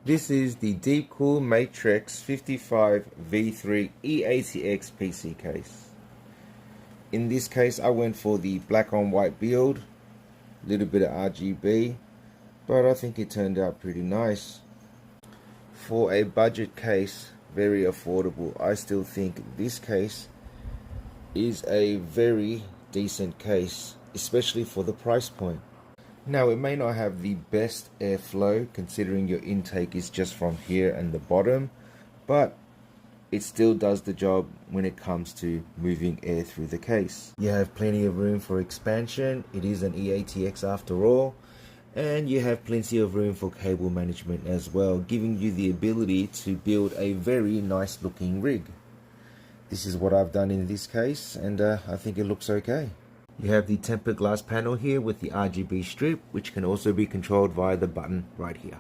This is the deepcool matrexx 55 V3 e-atx PC case. In this case I went for the black on white build, a little bit of RGB, but I think it turned out pretty nice. For a budget case, very affordable. I still think this case is a very decent case, especially for the price point. Now it may not have the best airflow considering your intake is just from here and the bottom, but it still does the job when it comes to moving air through the case. You have plenty of room for expansion, it is an e-atx after all, and you have plenty of room for cable management as well, giving you the ability to build a very nice looking rig. This is what I've done in this case, and I think it looks okay. You have the tempered glass panel here with the RGB strip, which can also be controlled via the button right here.